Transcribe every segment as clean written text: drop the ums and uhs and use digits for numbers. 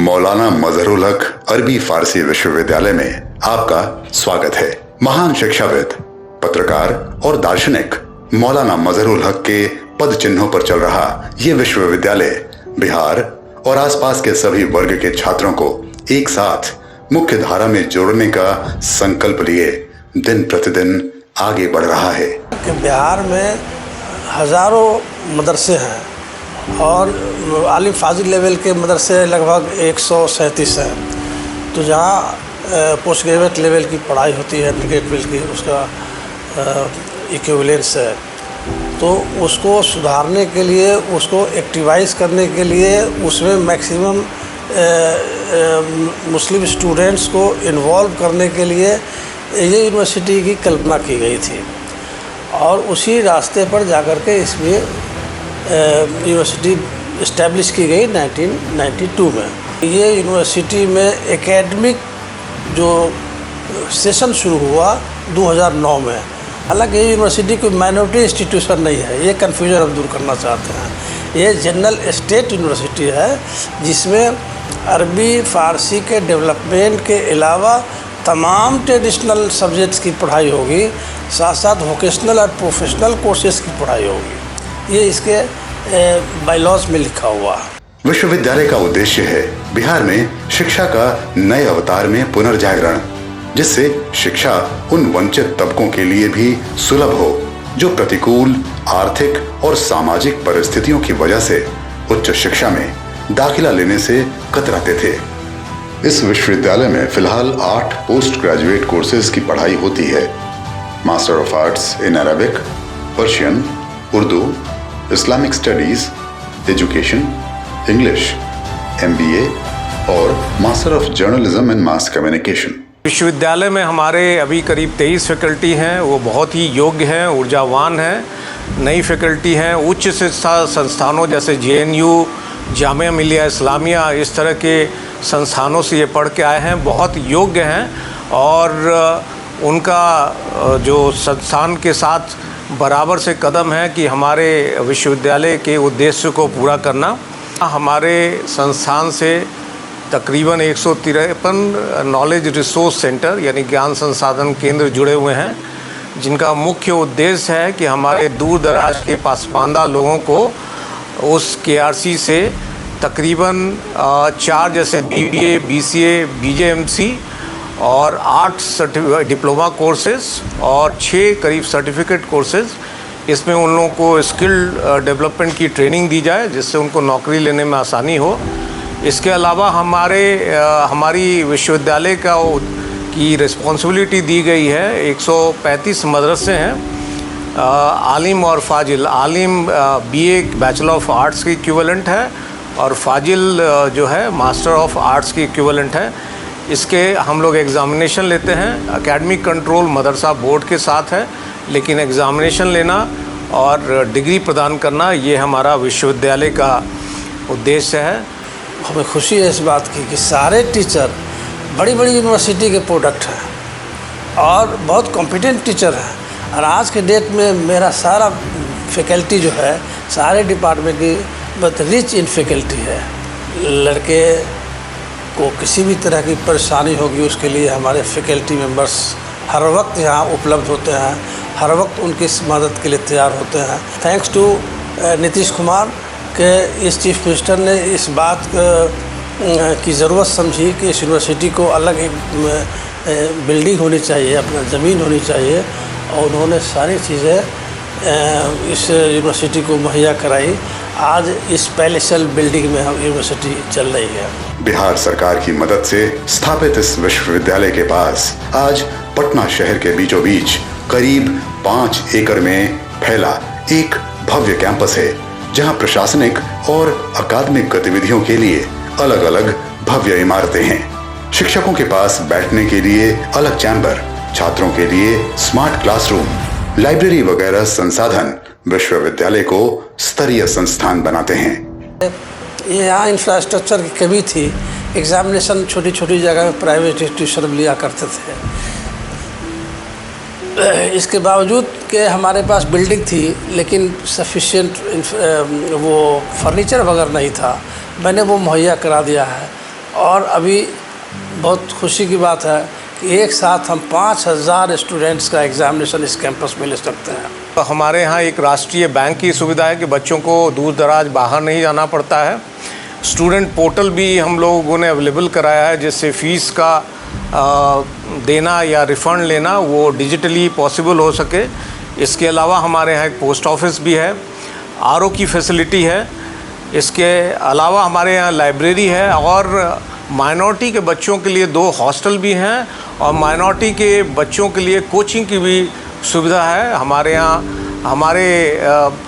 मौलाना मजहरुल हक अरबी फारसी विश्वविद्यालय में आपका स्वागत है। महान शिक्षाविद, पत्रकार और दार्शनिक मौलाना मजहरुल हक के पद चिन्हों पर चल रहा ये विश्वविद्यालय बिहार और आसपास के सभी वर्ग के छात्रों को एक साथ मुख्य धारा में जोड़ने का संकल्प लिए दिन प्रतिदिन आगे बढ़ रहा है। बिहार में हजारों मदरसे हैं और आलिम फाजिल लेवल के मदरसे लगभग 137 हैं। तो जहाँ पोस्ट ग्रेजुएट लेवल की पढ़ाई होती है, ग्रेजुएट की, उसका इक्विवेलेंस है, तो उसको सुधारने के लिए, उसको एक्टिवाइज करने के लिए उसमें मैक्सिमम मुस्लिम स्टूडेंट्स को इन्वॉल्व करने के लिए ये यूनिवर्सिटी की कल्पना की गई थी और उसी रास्ते पर जाकर के इसमें यूनिवर्सिटी इस्टेब्लिश की गई 1992 में। ये यूनिवर्सिटी में एकेडमिक जो सेशन शुरू हुआ 2009 में। हालांकि ये यूनिवर्सिटी कोई माइनॉरिटी इंस्टीट्यूशन नहीं है, ये कन्फ्यूजन हम दूर करना चाहते हैं। ये जनरल स्टेट यूनिवर्सिटी है जिसमें अरबी फ़ारसी के डेवलपमेंट के अलावा तमाम ट्रेडिशनल सब्जेक्ट्स की पढ़ाई होगी, साथ साथ वोकेशनल और प्रोफेशनल कोर्सेज की पढ़ाई होगी। ये इसके बायलॉज में लिखा हुआ है। विश्वविद्यालय का उद्देश्य है बिहार में शिक्षा का नए अवतार में पुनर्जागरण, जिससे शिक्षा उन वंचित तबकों के लिए भी सुलभ हो जो प्रतिकूल आर्थिक और सामाजिक परिस्थितियों की वजह से उच्च शिक्षा में दाखिला लेने से कतराते थे। इस विश्वविद्यालय में फिलहाल 8 पोस्ट ग्रेजुएट कोर्सेज की पढ़ाई होती है। Master of arts in Arabic, Persian, Urdu, Islamic studies, education, English, MBA और master of journalism and mass communication. विश्वविद्यालय में हमारे अभी करीब 23 फैकल्टी हैं, वो बहुत ही योग्य हैं, ऊर्जावान हैं। नई फैकल्टी हैं उच्च शिक्षा संस्थानों जैसे JNU, जामिया मिलिया इस्लामिया, इस तरह के संस्थानों से ये पढ़ के आए हैं, बहुत योग्य हैं और उनका जो संस्थान के साथ बराबर से कदम है कि हमारे विश्वविद्यालय के उद्देश्य को पूरा करना। हमारे संस्थान से तकरीबन 153 नॉलेज रिसोर्स सेंटर यानी ज्ञान संसाधन केंद्र जुड़े हुए हैं, जिनका मुख्य उद्देश्य है कि हमारे दूर दराज के पासमानदा लोगों को उस KRC से तकरीबन 4 जैसे BBA, BCA, BJMC और 8 डिप्लोमा कोर्सेज और 6 करीब सर्टिफिकेट कोर्सेज, इसमें उन लोगों को स्किल डेवलपमेंट की ट्रेनिंग दी जाए जिससे उनको नौकरी लेने में आसानी हो। इसके अलावा हमारी विश्वविद्यालय की रिस्पॉन्सिबिलिटी दी गई है। 135 मदरसे हैं, आलिम और फाजिल। आलिम BA बैचलर ऑफ आर्ट्स की इक्विवेलेंट है और फाजिल जो है मास्टर ऑफ आर्ट्स की इक्विवेलेंट है। इसके हम लोग एग्ज़ामिनेशन लेते हैं। एकेडमिक कंट्रोल मदरसा बोर्ड के साथ है, लेकिन एग्ज़ामिनेशन लेना और डिग्री प्रदान करना ये हमारा विश्वविद्यालय का उद्देश्य है। हमें खुशी है इस बात की कि सारे टीचर बड़ी बड़ी यूनिवर्सिटी के प्रोडक्ट हैं और बहुत कॉम्पिटेंट टीचर हैं। और आज के डेट में मेरा सारा फैकल्टी जो है, सारे डिपार्टमेंट की बहुत रिच इन फैकल्टी है। लड़के को किसी भी तरह की परेशानी होगी उसके लिए हमारे फैकल्टी मेंबर्स हर वक्त यहाँ उपलब्ध होते हैं, हर वक्त उनकी मदद के लिए तैयार होते हैं। थैंक्स टू नीतीश कुमार के इस चीफ मिनिस्टर ने इस बात की ज़रूरत समझी कि इस यूनिवर्सिटी को अलग एक बिल्डिंग होनी चाहिए, अपना ज़मीन होनी चाहिए, और उन्होंने सारी चीज़ें इस यूनिवर्सिटी को मुहैया कराई। आज इस पैलेसल बिल्डिंग में हम यूनिवर्सिटी चल रही है। बिहार सरकार की मदद से स्थापित इस विश्वविद्यालय के पास आज पटना शहर के बीचों बीच करीब 5 एकड़ में फैला एक भव्य कैंपस है, जहां प्रशासनिक और अकादमिक गतिविधियों के लिए अलग अलग भव्य इमारतें हैं। शिक्षकों के पास बैठने के लिए अलग चैम्बर, छात्रों के लिए स्मार्ट क्लासरूम, लाइब्रेरी वगैरह संसाधन विश्वविद्यालय को स्तरीय संस्थान बनाते हैं। यहाँ इंफ्रास्ट्रक्चर की कमी थी। एग्जामिनेशन छोटी छोटी जगह में प्राइवेट इंस्टीट्यूशन में लिया करते थे। इसके बावजूद कि हमारे पास बिल्डिंग थी लेकिन सफिशिएंट वो फर्नीचर वगैरह नहीं था, मैंने वो मुहैया करा दिया है। और अभी बहुत खुशी की बात है कि एक साथ हम 5000 स्टूडेंट्स का एग्ज़ामिनेशन इस कैंपस में ले सकते हैं। तो हमारे यहाँ एक राष्ट्रीय बैंक की सुविधा है कि बच्चों को दूर दराज बाहर नहीं जाना पड़ता है। स्टूडेंट पोर्टल भी हम लोगों ने अवेलेबल कराया है, जिससे फ़ीस का देना या रिफ़ंड लेना वो डिजिटली पॉसिबल हो सके। इसके अलावा हमारे यहाँ एक पोस्ट ऑफिस भी है, आरओ की फैसिलिटी है। इसके अलावा हमारे यहाँ लाइब्रेरी है और माइनॉरिटी के बच्चों के लिए 2 हॉस्टल भी हैं और माइनॉरिटी के बच्चों के लिए कोचिंग की भी सुविधा है। हमारे यहाँ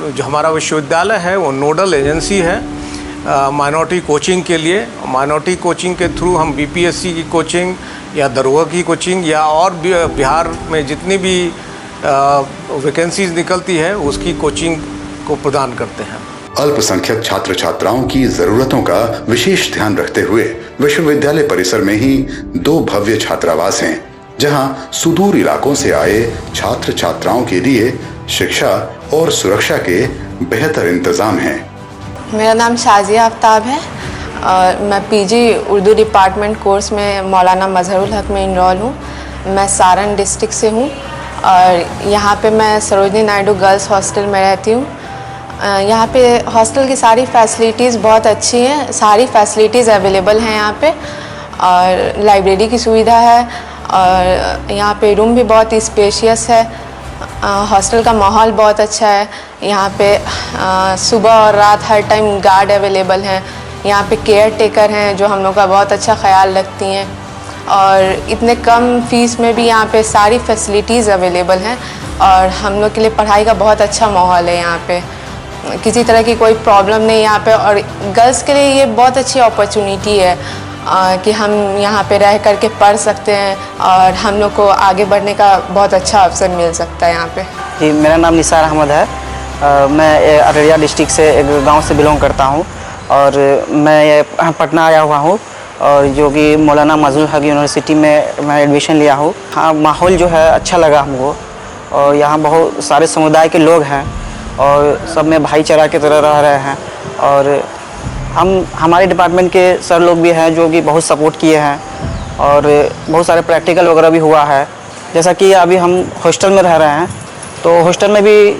जो हमारा विश्वविद्यालय है वो नोडल एजेंसी है माइनॉरिटी कोचिंग के लिए। माइनॉरिटी कोचिंग के थ्रू हम बीपीएससी की कोचिंग या दरोगा की कोचिंग या और भी बिहार में जितनी भी वैकेंसीज निकलती है उसकी कोचिंग को प्रदान करते हैं। अल्पसंख्यक छात्र छात्राओं की जरूरतों का विशेष ध्यान रखते हुए विश्वविद्यालय परिसर में ही 2 भव्य छात्रावास हैं, जहां सुदूर इलाकों से आए छात्र छात्राओं के लिए शिक्षा और सुरक्षा के बेहतर इंतजाम हैं। मेरा नाम शाजिया आफ्ताब है और मैं पीजी उर्दू डिपार्टमेंट कोर्स में मौलाना मजहरुल हक में इनरोल हूँ। मैं सारण डिस्ट्रिक्ट से हूँ और यहाँ पे मैं सरोजनी नायडू गर्ल्स हॉस्टल में रहती हूँ। यहाँ पे हॉस्टल की सारी फैसिलिटीज़ बहुत अच्छी हैं, सारी फैसिलिटीज़ अवेलेबल हैं यहाँ पे और लाइब्रेरी की सुविधा है और यहाँ पे रूम भी बहुत स्पेशियस है। हॉस्टल का माहौल बहुत अच्छा है। यहाँ पे सुबह और रात हर टाइम गार्ड अवेलेबल हैं। यहाँ पे केयर टेकर हैं जो हम लोग का बहुत अच्छा ख्याल रखती हैं और इतने कम फीस में भी यहाँ पे सारी फैसिलिटीज़ अवेलेबल हैं और हम लोग के लिए पढ़ाई का बहुत अच्छा माहौल है। यहाँ पे किसी तरह की कोई प्रॉब्लम नहीं यहाँ पे और गर्ल्स के लिए ये बहुत अच्छी अपॉर्चुनिटी है कि हम यहाँ पे रह कर के पढ़ सकते हैं और हम लोग को आगे बढ़ने का बहुत अच्छा अवसर मिल सकता है यहाँ पे। जी, मेरा नाम निसार अहमद है। मैं अररिया डिस्ट्रिक्ट से एक गांव से बिलोंग करता हूँ और मैं पटना आया हुआ हूँ और जो कि मौलाना मजहरुल हक यूनिवर्सिटी में मैं एडमिशन लिया हूँ। हाँ, माहौल जो है अच्छा लगा हमको और यहाँ बहुत सारे समुदाय के लोग हैं और सब में भाईचारा की तरह रह रहे हैं और हमारे डिपार्टमेंट के सर लोग भी हैं जो कि बहुत सपोर्ट किए हैं और बहुत सारे प्रैक्टिकल वगैरह भी हुआ है। जैसा कि अभी हम हॉस्टल में रह रहे हैं तो हॉस्टल में भी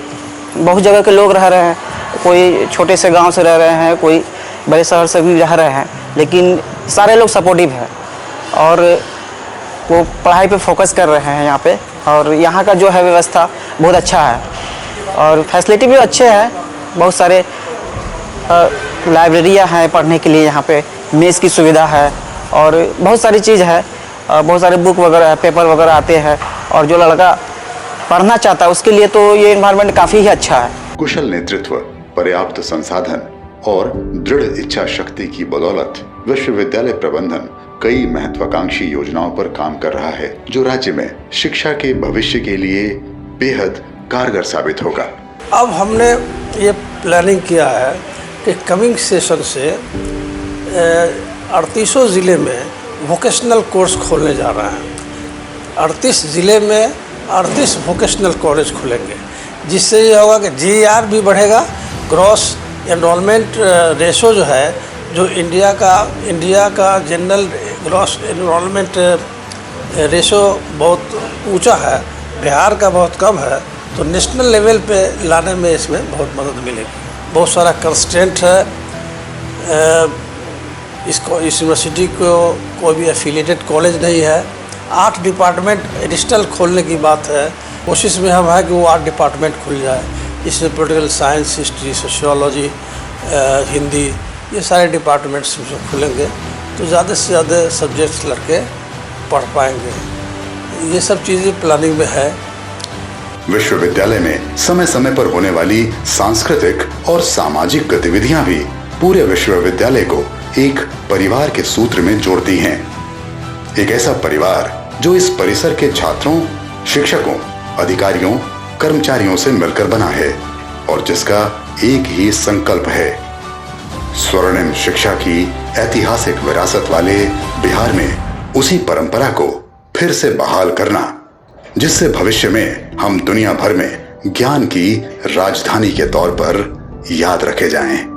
बहुत जगह के लोग रह रहे हैं, कोई छोटे से गांव से रह रहे हैं, कोई बड़े शहर से भी रह रहे हैं, लेकिन सारे लोग सपोर्टिव हैं और वो पढ़ाई पे फोकस कर रहे हैं यहाँ पे। और यहाँ का जो है व्यवस्था बहुत अच्छा है और फैसिलिटी भी अच्छे हैं। बहुत सारे लाइब्रेरियाँ हैं पढ़ने के लिए, यहाँ पे मेस की सुविधा है और बहुत सारी चीज़ है। बहुत सारे बुक वगैरह पेपर वगैरह आते हैं और जो लड़का पढ़ना चाहता है उसके लिए तो ये इन्वायरमेंट काफ़ी ही अच्छा है। कुशल नेतृत्व, पर्याप्त संसाधन और दृढ़ इच्छा शक्ति की बदौलत विश्वविद्यालय प्रबंधन कई महत्वाकांक्षी योजनाओं पर काम कर रहा है, जो राज्य में शिक्षा के भविष्य के लिए बेहद कारगर साबित होगा। अब हमने ये प्लानिंग किया है कि कमिंग सेशन से 38 ज़िले में वोकेशनल कोर्स खोलने जा रहे हैं। 38 ज़िले में 38 वोकेशनल कॉलेज खुलेंगे, जिससे ये होगा कि GER भी बढ़ेगा। ग्रॉस एनरोलमेंट रेशो जो है, जो इंडिया का जनरल ग्रॉस एनरोलमेंट रेशो बहुत ऊंचा है, बिहार का बहुत कम है, तो नेशनल लेवल पे लाने में इसमें बहुत मदद मिलेगी। बहुत सारा कंस्ट्रेंट है। इस यूनिवर्सिटी को कोई भी एफिलिएटेड कॉलेज नहीं है। 8 डिपार्टमेंट एडिशनल खोलने की बात है। कोशिश में हम है कि वो 8 डिपार्टमेंट खुल जाए। इसमें political science, history, sociology, Hindi, ये सारे डिपार्टमेंट्स जो खुलेंगे तो ज़्यादा से ज़्यादा सब्जेक्ट्स लड़के पढ़ पाएंगे। ये सब चीज़ें प्लानिंग में है। विश्वविद्यालय में समय समय पर होने वाली सांस्कृतिक और सामाजिक गतिविधियां भी पूरे विश्वविद्यालय को एक परिवार के सूत्र में जोड़ती हैं। एक ऐसा परिवार जो इस परिसर के छात्रों, शिक्षकों, अधिकारियों, कर्मचारियों से मिलकर बना है और जिसका एक ही संकल्प है, स्वर्णिम शिक्षा की ऐतिहासिक विरासत वाले बिहार में उसी परंपरा को फिर से बहाल करना, जिससे भविष्य में हम दुनिया भर में ज्ञान की राजधानी के तौर पर याद रखे जाएं।